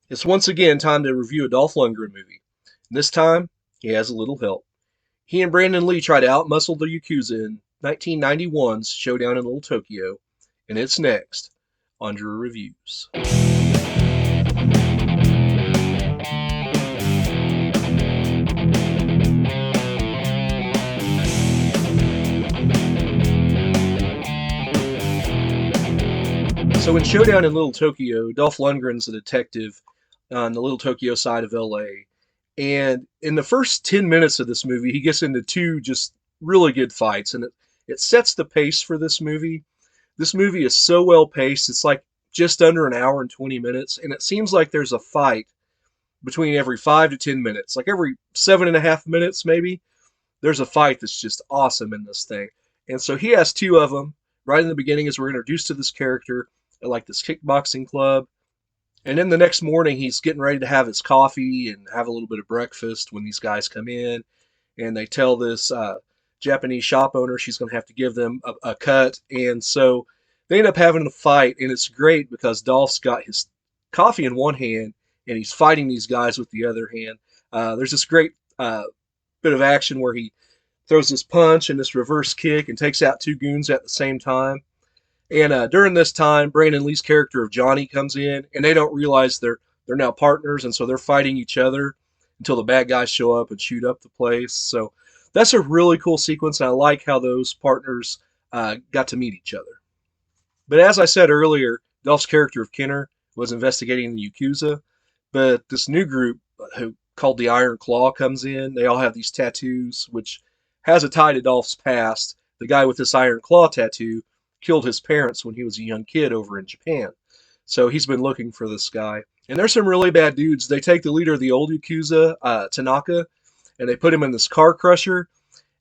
It's once again time to review a Dolph Lundgren movie. This time, he has a little help. He and Brandon Lee try to outmuscle the Yakuza in 1991's Showdown in Little Tokyo, and it's next on Drew Reviews. So in Showdown in Little Tokyo, Dolph Lundgren's a detective on the Little Tokyo side of LA. And in the first 10 minutes of this movie, he gets into two just really good fights. And it sets the pace for this movie. This movie is so well paced. It's like just under an hour and 20 minutes. And it seems like there's a fight between every 5 to 10 minutes. Like every 7.5 minutes, maybe, there's a fight that's just awesome in this thing. And so he has two of them right in the beginning as we're introduced to this character at like this kickboxing club. And then the next morning, he's getting ready to have his coffee and have a little bit of breakfast when these guys come in. And they tell this Japanese shop owner she's going to have to give them a cut. And so they end up having a fight. And it's great because Dolph's got his coffee in one hand and he's fighting these guys with the other hand. There's this great bit of action where he throws this punch and this reverse kick and takes out two goons at the same time. And during this time, Brandon Lee's character of Johnny comes in, and they don't realize they're now partners, and so they're fighting each other until the bad guys show up and shoot up the place. So that's a really cool sequence, and I like how those partners got to meet each other. But as I said earlier, Dolph's character of Kenner was investigating the Yakuza, but this new group who called the Iron Claw comes in. They all have these tattoos, which has a tie to Dolph's past. The guy with this Iron Claw tattoo killed his parents when he was a young kid over in Japan. So he's been looking for this guy. And there's some really bad dudes. They take the leader of the old Yakuza, Tanaka, and they put him in this car crusher.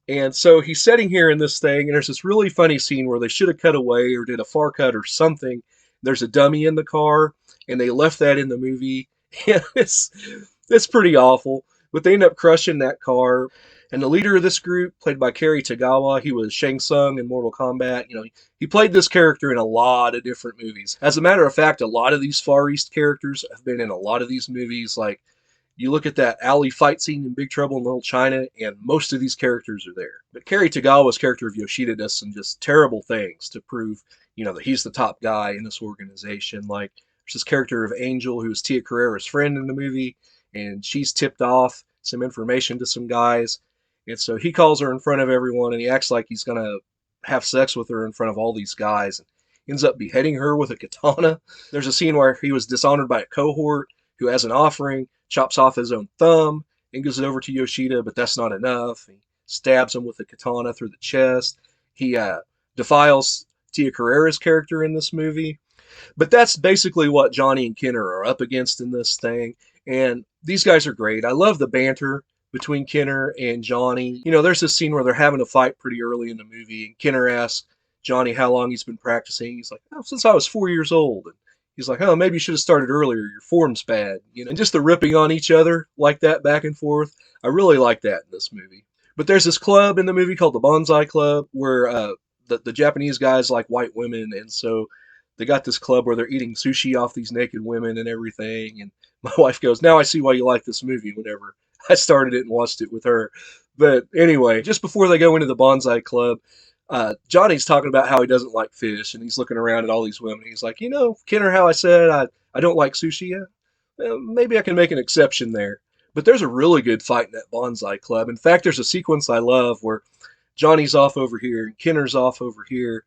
And so he's sitting here in this thing, and there's this really funny scene where they should have cut away or did a far cut or something. There's a dummy in the car, and they left that in the movie. And it's pretty awful. But they end up crushing that car. And the leader of this group, played by Kerry Tagawa, he was Shang Tsung in Mortal Kombat. He played this character in a lot of different movies. As a matter of fact, a lot of these Far East characters have been in a lot of these movies. Like, you look at that alley fight scene in Big Trouble in Little China, and most of these characters are there. But Kerry Tagawa's character of Yoshida does some just terrible things to prove, that he's the top guy in this organization. Like, there's this character of Angel, who is Tia Carrera's friend in the movie, and she's tipped off some information to some guys. And so he calls her in front of everyone, and he acts like he's going to have sex with her in front of all these guys, and ends up beheading her with a katana. There's a scene where he was dishonored by a cohort who, as an offering, chops off his own thumb and gives it over to Yoshida, but that's not enough. He stabs him with a katana through the chest. He defiles Tia Carrera's character in this movie. But that's basically what Johnny and Kenner are up against in this thing. And these guys are great. I love the banter between Kenner and Johnny. There's this scene where they're having a fight pretty early in the movie, and Kenner asks Johnny how long he's been practicing. He's like, since I was 4 years old. And he's like, maybe you should have started earlier. Your form's bad. And just the ripping on each other like that back and forth. I really like that in this movie. But there's this club in the movie called the Bonsai Club where the Japanese guys like white women, and so they got this club where they're eating sushi off these naked women and everything. And my wife goes, now I see why you like this movie, whenever I started it and watched it with her. But anyway, just before they go into the Bonsai Club, Johnny's talking about how he doesn't like fish, and he's looking around at all these women. He's like, Kenner, how I said I don't like sushi? Well, maybe I can make an exception there. But there's a really good fight in that Bonsai Club. In fact, there's a sequence I love where Johnny's off over here, and Kenner's off over here,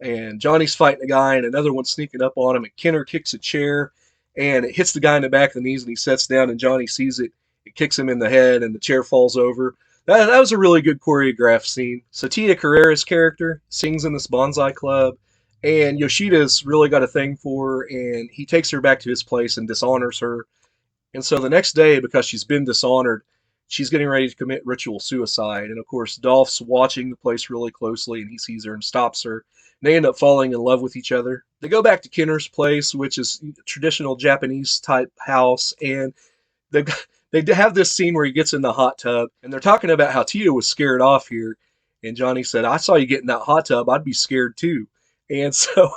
and Johnny's fighting a guy, and another one's sneaking up on him, and Kenner kicks a chair, and it hits the guy in the back of the knees, and he sits down, and Johnny sees it. It kicks him in the head, and the chair falls over. That was a really good choreographed scene. So Tia Carrera's character sings in this Bonsai Club, and Yoshida's really got a thing for her, and he takes her back to his place and dishonors her. And so the next day, because she's been dishonored, she's getting ready to commit ritual suicide. And of course, Dolph's watching the place really closely, and he sees her and stops her. And they end up falling in love with each other. They go back to Kenner's place, which is a traditional Japanese type house, and they have this scene where he gets in the hot tub, and they're talking about how Tia was scared off here. And Johnny said, I saw you get in that hot tub. I'd be scared too. And so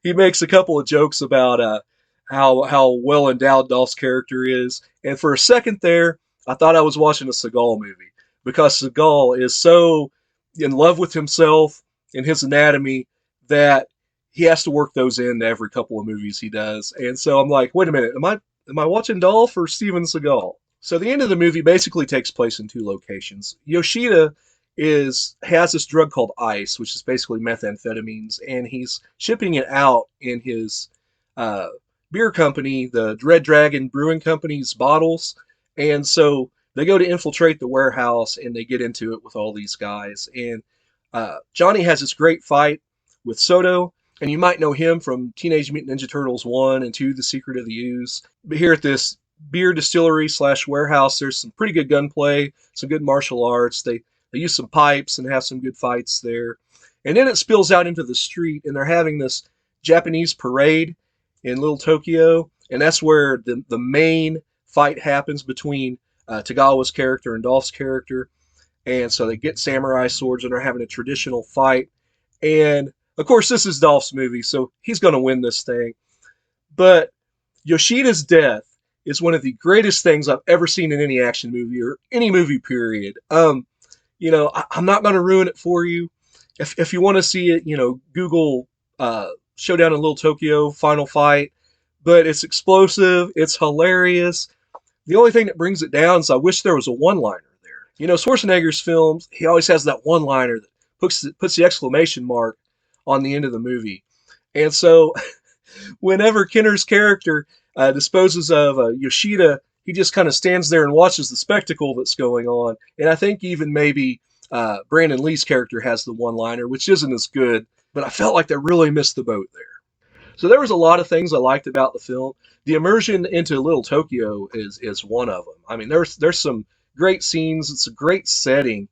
he makes a couple of jokes about how well endowed Dolph's character is. And for a second there, I thought I was watching a Seagal movie because Seagal is so in love with himself and his anatomy that he has to work those into every couple of movies he does. And so I'm like, wait a minute, am I watching Dolph or Steven Seagal? So the end of the movie basically takes place in two locations. Yoshida has this drug called ice, which is basically methamphetamines, and he's shipping it out in his uh, beer company, the Red Dragon Brewing Company's bottles. And so they go to infiltrate the warehouse and they get into it with all these guys. And Johnny has this great fight with Soto, and you might know him from Teenage Mutant Ninja Turtles 1 and 2, The Secret of the Ooze. But here at this beer distillery slash warehouse, there's some pretty good gunplay, some good martial arts. They use some pipes and have some good fights there. And then it spills out into the street, and they're having this Japanese parade in Little Tokyo, and that's where the main fight happens between Tagawa's character and Dolph's character. And so they get samurai swords and they're having a traditional fight. And of course, this is Dolph's movie, so he's going to win this thing. But Yoshida's death is one of the greatest things I've ever seen in any action movie or any movie period. I'm not going to ruin it for you. If you want to see it, Google Showdown in Little Tokyo final fight. But it's explosive. It's hilarious. The only thing that brings it down is I wish there was a one-liner there. Schwarzenegger's films, he always has that one-liner that puts the exclamation mark on the end of the movie. And so whenever Kenner's character disposes of Yoshida, he just kind of stands there and watches the spectacle that's going on. And I think even maybe Brandon Lee's character has the one-liner, which isn't as good, but I felt like they really missed the boat there. So there was a lot of things I liked about the film. The immersion into Little Tokyo is one of them. I mean, there's some great scenes. It's a great setting.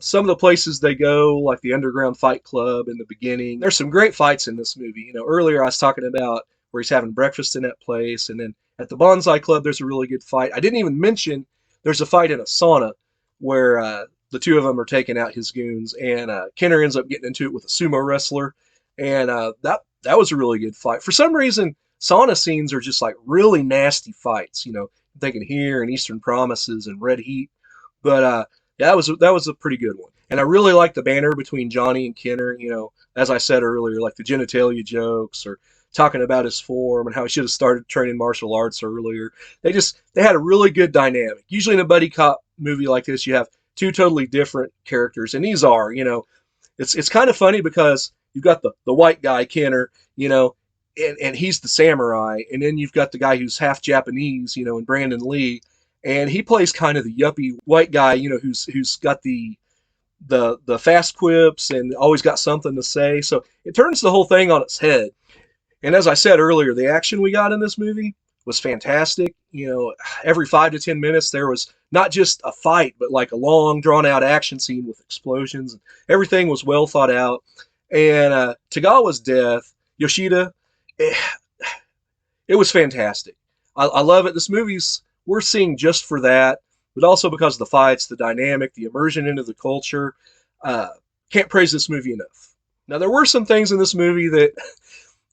Some of the places they go, like the Underground Fight Club in the beginning, there's some great fights in this movie. Earlier I was talking about where he's having breakfast in that place, and then at the Bonsai Club there's a really good fight. I didn't even mention there's a fight in a sauna where the two of them are taking out his goons, and Kenner ends up getting into it with a sumo wrestler, and that was a really good fight. For some reason, sauna scenes are just like really nasty fights. I'm thinking here and Eastern Promises and Red Heat, but yeah, that was a pretty good one. And I really like the banter between Johnny and Kenner. As I said earlier, like the genitalia jokes or talking about his form and how he should have started training martial arts earlier. They had a really good dynamic. Usually in a buddy cop movie like this, you have two totally different characters, and these are, it's kind of funny because you've got the white guy Kenner, and he's the samurai, and then you've got the guy who's half Japanese, in Brandon Lee, and he plays kind of the yuppie white guy, who's got the fast quips and always got something to say. So it turns the whole thing on its head. And as I said earlier, the action we got in this movie was fantastic. Every 5 to 10 minutes there was not just a fight, but like a long, drawn-out action scene with explosions. Everything was well thought out. And Tagawa's death, Yoshida, it was fantastic. I love it. This movie's worth seeing just for that, but also because of the fights, the dynamic, the immersion into the culture. Can't praise this movie enough. Now, there were some things in this movie that,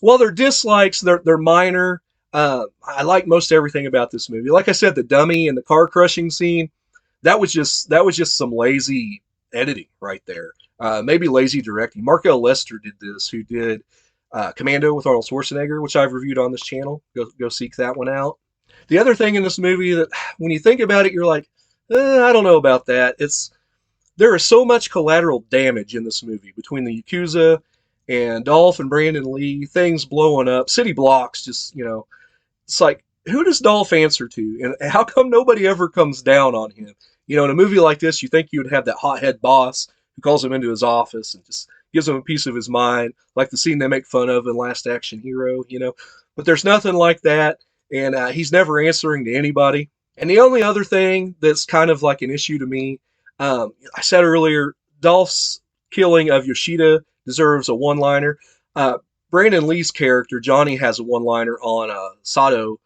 while they're dislikes, they're minor. I like most everything about this movie. Like I said, the dummy and the car crushing scene, that was just some lazy editing right there. Maybe lazy directing. Mark L. Lester did this, who did Commando with Arnold Schwarzenegger, which I've reviewed on this channel. Go seek that one out. The other thing in this movie that, when you think about it, you're like, I don't know about that. There is so much collateral damage in this movie between the Yakuza and Dolph and Brandon Lee, things blowing up, city blocks, just, it's like, who does Dolph answer to? And how come nobody ever comes down on him? In a movie like this, you think you would have that hothead boss who calls him into his office and just gives him a piece of his mind, like the scene they make fun of in Last Action Hero, But there's nothing like that, and he's never answering to anybody. And the only other thing that's kind of like an issue to me, I said earlier, Dolph's killing of Yoshida deserves a one-liner. Brandon Lee's character, Johnny, has a one-liner on Sato,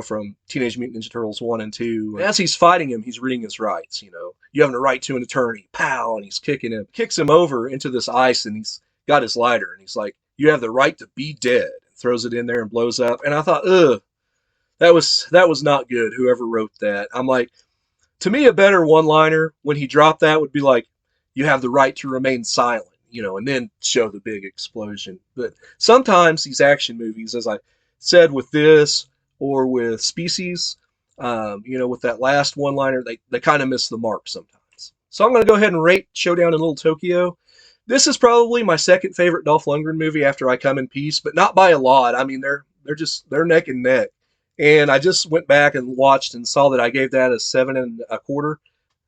from Teenage Mutant Ninja Turtles 1 and 2. And as he's fighting him, he's reading his rights, You have a right to an attorney. Pow! And he's kicking him. Kicks him over into this ice, and he's got his lighter. And he's like, you have the right to be dead. throws it in there and blows up. And I thought, ugh, that was not good. Whoever wrote that, I'm like, to me, a better one-liner when he dropped that would be like, "You have the right to remain silent," and then show the big explosion. But sometimes these action movies, as I said with this or with Species, with that last one-liner, they kind of miss the mark sometimes. So I'm going to go ahead and rate Showdown in Little Tokyo. This is probably my second favorite Dolph Lundgren movie after I Come in Peace, but not by a lot. I mean, they're neck and neck. And I just went back and watched and saw that I gave that a 7.25,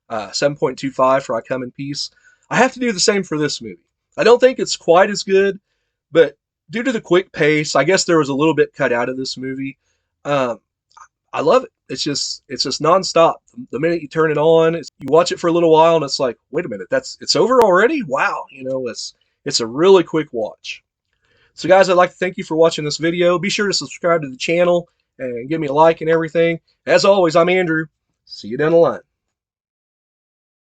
7.25 for I Come in Peace. I have to do the same for this movie. I don't think it's quite as good, but due to the quick pace, I guess there was a little bit cut out of this movie. Um, I love it. It's just nonstop. The minute you turn it on, you watch it for a little while, and it's like, wait a minute, it's over already. Wow, it's a really quick watch. So, guys, I'd like to thank you for watching this video. Be sure to subscribe to the channel and give me a like and everything. As always, I'm Andrew. See you down the line.